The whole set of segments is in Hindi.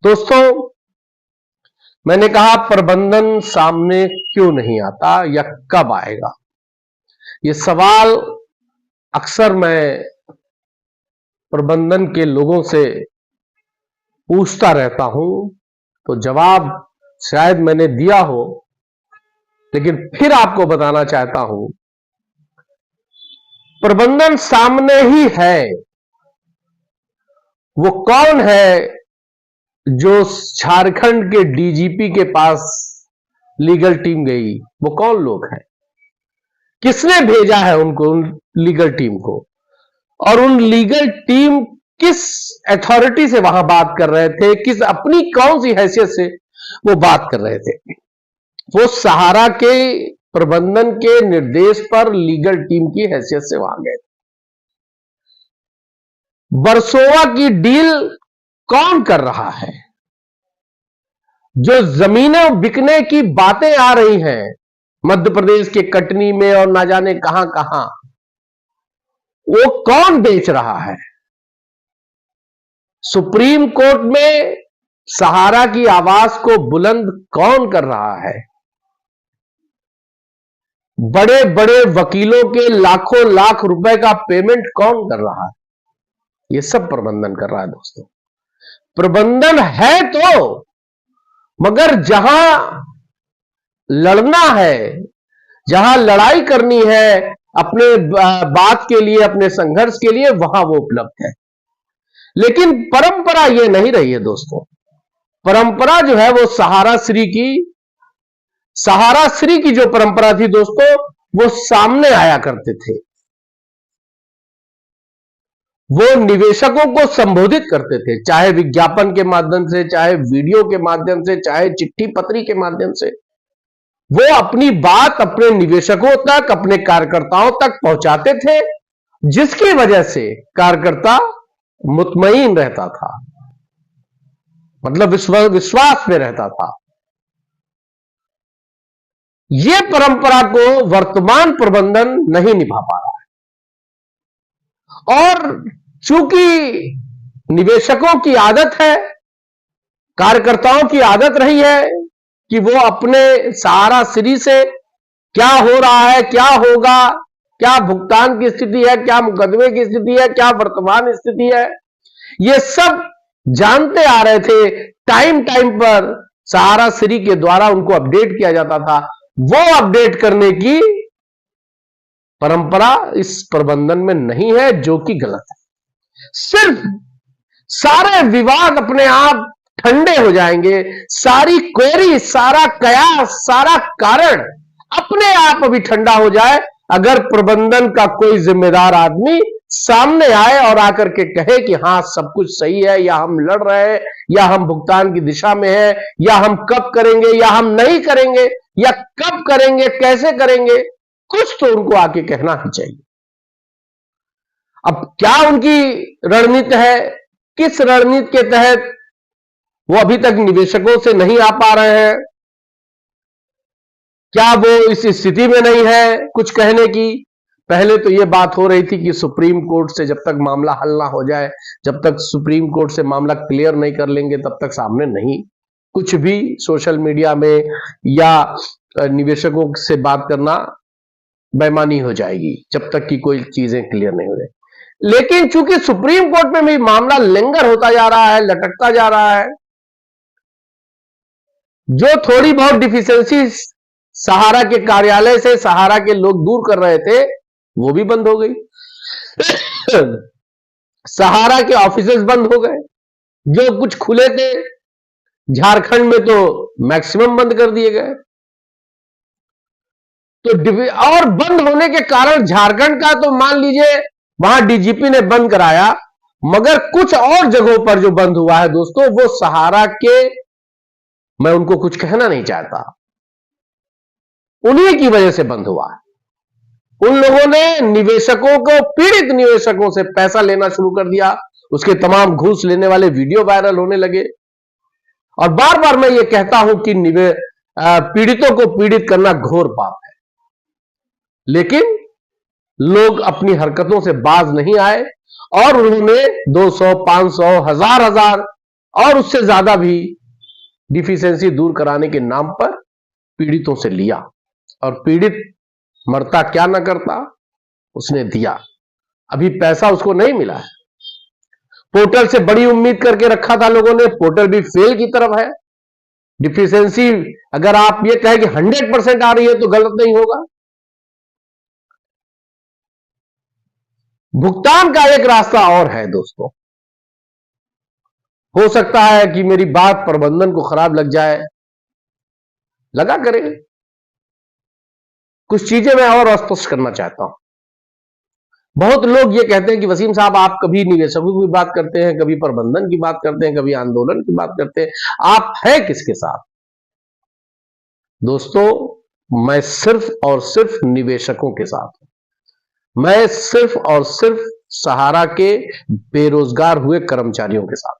दोस्तों, मैंने कहा प्रबंधन सामने क्यों नहीं आता या कब आएगा। ये सवाल अक्सर मैं प्रबंधन के लोगों से पूछता रहता हूं, तो जवाब शायद मैंने दिया हो, लेकिन फिर आपको बताना चाहता हूं, प्रबंधन सामने ही है। वो कौन है जो झारखंड के डीजीपी के पास लीगल टीम गई? वो कौन लोग हैं? किसने भेजा है उनको, उन लीगल टीम को? और उन लीगल टीम किस अथॉरिटी से वहां बात कर रहे थे, किस अपनी कौन सी हैसियत से वो बात कर रहे थे? वो सहारा के प्रबंधन के निर्देश पर लीगल टीम की हैसियत से वहां गए। वर्सोवा की डील कौन कर रहा है? जो जमीनें बिकने की बातें आ रही हैं मध्य प्रदेश के कटनी में और ना जाने कहां कहां, वो कौन बेच रहा है? सुप्रीम कोर्ट में सहारा की आवाज को बुलंद कौन कर रहा है? बड़े बड़े वकीलों के लाखों लाख रुपए का पेमेंट कौन कर रहा है? ये सब प्रबंधन कर रहा है। दोस्तों, प्रबंधन है तो, मगर जहां लड़ना है, जहां लड़ाई करनी है अपने बात के लिए, अपने संघर्ष के लिए, वहां वो उपलब्ध है। लेकिन परंपरा ये नहीं रही है दोस्तों। परंपरा जो है वो सहारा श्री की जो परंपरा थी दोस्तों, वो सामने आया करते थे। वो निवेशकों को संबोधित करते थे, चाहे विज्ञापन के माध्यम से, चाहे वीडियो के माध्यम से, चाहे चिट्ठी पत्री के माध्यम से। वो अपनी बात अपने निवेशकों तक, अपने कार्यकर्ताओं तक पहुंचाते थे, जिसकी वजह से कार्यकर्ता मुतमईन रहता था, मतलब विश्वास में रहता था। यह परंपरा को वर्तमान प्रबंधन नहीं निभा पा रहा है। और चूंकि निवेशकों की आदत है, कार्यकर्ताओं की आदत रही है कि वो अपने सहारा श्री से क्या हो रहा है, क्या होगा, क्या भुगतान की स्थिति है, क्या मुकदमे की स्थिति है, क्या वर्तमान स्थिति है, ये सब जानते आ रहे थे। टाइम टाइम पर सहारा श्री के द्वारा उनको अपडेट किया जाता था। वो अपडेट करने की परंपरा इस प्रबंधन में नहीं है, जो कि गलत है। सिर्फ सारे विवाद अपने आप ठंडे हो जाएंगे, सारी क्वेरी, सारा कयास, सारा कारण अपने आप अभी ठंडा हो जाए अगर प्रबंधन का कोई जिम्मेदार आदमी सामने आए और आकर के कहे कि हां सब कुछ सही है, या हम लड़ रहे हैं, या हम भुगतान की दिशा में हैं, या हम कब करेंगे, या हम नहीं करेंगे, या कब करेंगे, कैसे करेंगे। कुछ तो उनको आके कहना ही चाहिए। अब क्या उनकी रणनीति है, किस रणनीति के तहत वो अभी तक निवेशकों से नहीं आ पा रहे हैं, क्या वो इस स्थिति में नहीं है कुछ कहने की? पहले तो ये बात हो रही थी कि सुप्रीम कोर्ट से जब तक मामला हल ना हो जाए, जब तक सुप्रीम कोर्ट से मामला क्लियर नहीं कर लेंगे, तब तक सामने नहीं कुछ भी सोशल मीडिया में या निवेशकों से बात करना बेईमानी हो जाएगी, जब तक कि कोई चीजें क्लियर नहीं हो जाए। लेकिन चूंकि सुप्रीम कोर्ट में भी मामला लिंगर होता जा रहा है, लटकता जा रहा है, जो थोड़ी बहुत डिफिशियंसी सहारा के कार्यालय से सहारा के लोग दूर कर रहे थे, वो भी बंद हो गई। सहारा के ऑफिसेस बंद हो गए, जो कुछ खुले थे झारखंड में तो मैक्सिमम बंद कर दिए गए। तो और बंद होने के कारण झारखंड का तो मान लीजिए वहां डीजीपी ने बंद कराया, मगर कुछ और जगहों पर जो बंद हुआ है दोस्तों, वो सहारा के, मैं उनको कुछ कहना नहीं चाहता, उन्हीं की वजह से बंद हुआ है। उन लोगों ने निवेशकों को, पीड़ित निवेशकों से पैसा लेना शुरू कर दिया, उसके तमाम घूस लेने वाले वीडियो वायरल होने लगे। और बार बार मैं ये कहता हूं कि पीड़ितों को पीड़ित करना घोर पाप है, लेकिन लोग अपनी हरकतों से बाज नहीं आए और उन्होंने 200, 500, हजार और उससे ज्यादा भी डिफिशियंसी दूर कराने के नाम पर पीड़ितों से लिया, और पीड़ित मरता क्या ना करता, उसने दिया। अभी पैसा उसको नहीं मिला है। पोर्टल से बड़ी उम्मीद करके रखा था लोगों ने, पोर्टल भी फेल की तरफ है। डिफिशियंसी अगर आप ये कहें कि 100% आ रही है तो गलत नहीं होगा। भुगतान का एक रास्ता और है दोस्तों। हो सकता है कि मेरी बात प्रबंधन को खराब लग जाए, लगा करे। कुछ चीजें मैं और स्पष्ट करना चाहता हूं। बहुत लोग ये कहते हैं कि वसीम साहब आप कभी निवेशकों की बात करते हैं, कभी प्रबंधन की बात करते हैं, कभी आंदोलन की बात करते हैं, आप हैं किसके साथ? दोस्तों, मैं सिर्फ और सिर्फ निवेशकों के साथ हूं। मैं सिर्फ और सिर्फ सहारा के बेरोजगार हुए कर्मचारियों के साथ।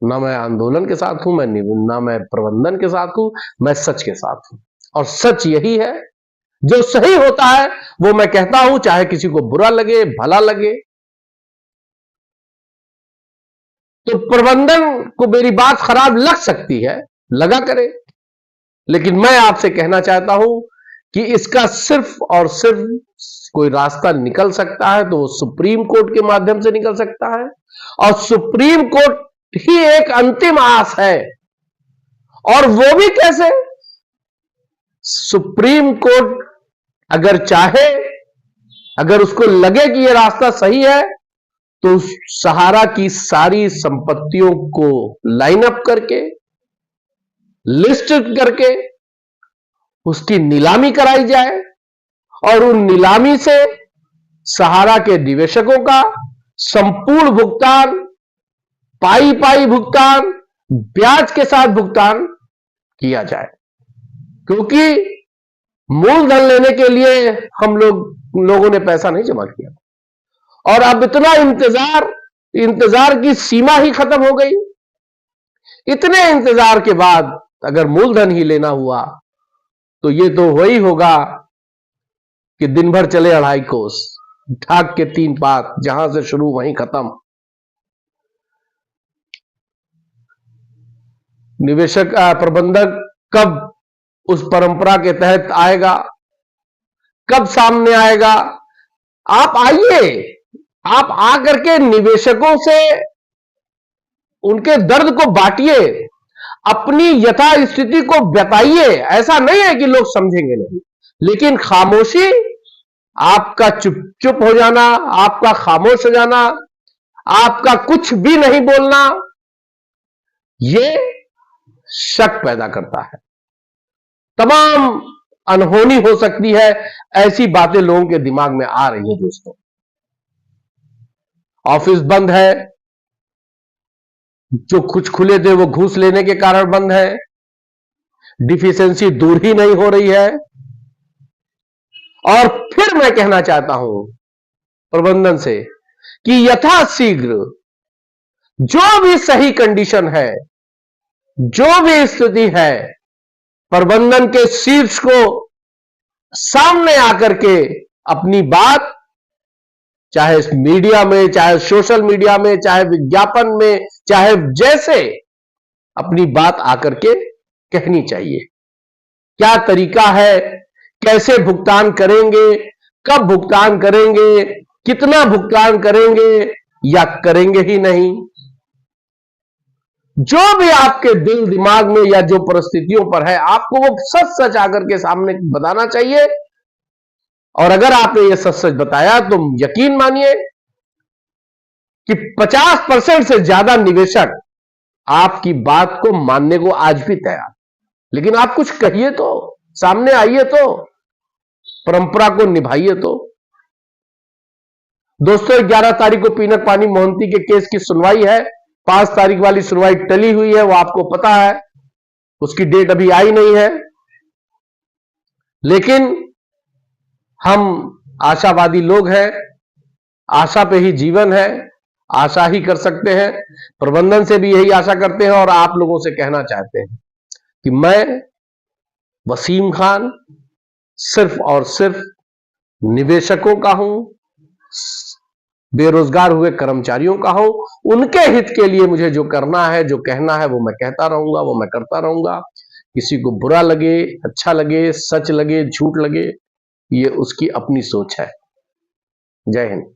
ना मैं आंदोलन के साथ हूं, ना मैं प्रबंधन के साथ हूं, मैं सच के साथ हूं। और सच यही है, जो सही होता है वो मैं कहता हूं, चाहे किसी को बुरा लगे भला लगे। तो प्रबंधन को मेरी बात खराब लग सकती है, लगा करे, लेकिन मैं आपसे कहना चाहता हूं कि इसका सिर्फ और सिर्फ कोई रास्ता निकल सकता है तो वो सुप्रीम कोर्ट के माध्यम से निकल सकता है, और सुप्रीम कोर्ट ही एक अंतिम आस है। और वो भी कैसे? सुप्रीम कोर्ट अगर चाहे, अगर उसको लगे कि यह रास्ता सही है, तो सहारा की सारी संपत्तियों को लाइन अप करके, लिस्ट करके उसकी नीलामी कराई जाए, और उन नीलामी से सहारा के निवेशकों का संपूर्ण भुगतान, पाई पाई भुगतान, ब्याज के साथ भुगतान किया जाए। क्योंकि मूलधन लेने के लिए हम लोगों ने पैसा नहीं जमा किया, और अब इतना इंतजार की सीमा ही खत्म हो गई। इतने इंतजार के बाद अगर मूलधन ही लेना हुआ तो ये तो वही होगा कि दिन भर चले 2.5 कोस, ढाक के 3 पात, जहां से शुरू वहीं खत्म। निवेशक प्रबंधक कब उस परंपरा के तहत आएगा, कब सामने आएगा? आप आइए, आप आकर के निवेशकों से उनके दर्द को बांटिए, अपनी यथा स्थिति को बताइए। ऐसा नहीं है कि लोग समझेंगे नहीं, लेकिन खामोशी, आपका चुप हो जाना, आपका खामोश हो जाना, आपका कुछ भी नहीं बोलना, ये शक पैदा करता है। तमाम अनहोनी हो सकती है, ऐसी बातें लोगों के दिमाग में आ रही हैं दोस्तों। ऑफिस बंद है, जो कुछ खुले थे वो घूस लेने के कारण बंद है, डिफिशियंसी दूर ही नहीं हो रही है। और फिर मैं कहना चाहता हूं प्रबंधन से कि यथाशीघ्र जो भी सही कंडीशन है, जो भी स्थिति है, प्रबंधन के शीर्ष को सामने आकर के अपनी बात, चाहे मीडिया में, चाहे सोशल मीडिया में, चाहे विज्ञापन में, चाहे जैसे, अपनी बात आकर के कहनी चाहिए। क्या तरीका है, कैसे भुगतान करेंगे, कब भुगतान करेंगे, कितना भुगतान करेंगे, या करेंगे ही नहीं? जो भी आपके दिल दिमाग में या जो परिस्थितियों पर है, आपको वो सच सच आकर के सामने बताना चाहिए। और अगर आपने ये सच सच बताया तो यकीन मानिए कि 50% से ज्यादा निवेशक आपकी बात को मानने को आज भी तैयार। लेकिन आप कुछ कहिए तो, सामने आइए तो, परंपरा को निभाइए तो। दोस्तों, 11 तारीख को पीनक पानी मोहंती के केस की सुनवाई है। 5 तारीख वाली सुनवाई टली हुई है, वो आपको पता है, उसकी डेट अभी आई नहीं है। लेकिन हम आशावादी लोग हैं, आशा पे ही जीवन है, आशा ही कर सकते हैं। प्रबंधन से भी यही आशा करते हैं, और आप लोगों से कहना चाहते हैं कि मैं वसीम खान सिर्फ और सिर्फ निवेशकों का हूं, बेरोजगार हुए कर्मचारियों का हो, उनके हित के लिए मुझे जो करना है, जो कहना है, वो मैं कहता रहूंगा, वो मैं करता रहूंगा। किसी को बुरा लगे, अच्छा लगे, सच लगे, झूठ लगे, ये उसकी अपनी सोच है। जय हिंद।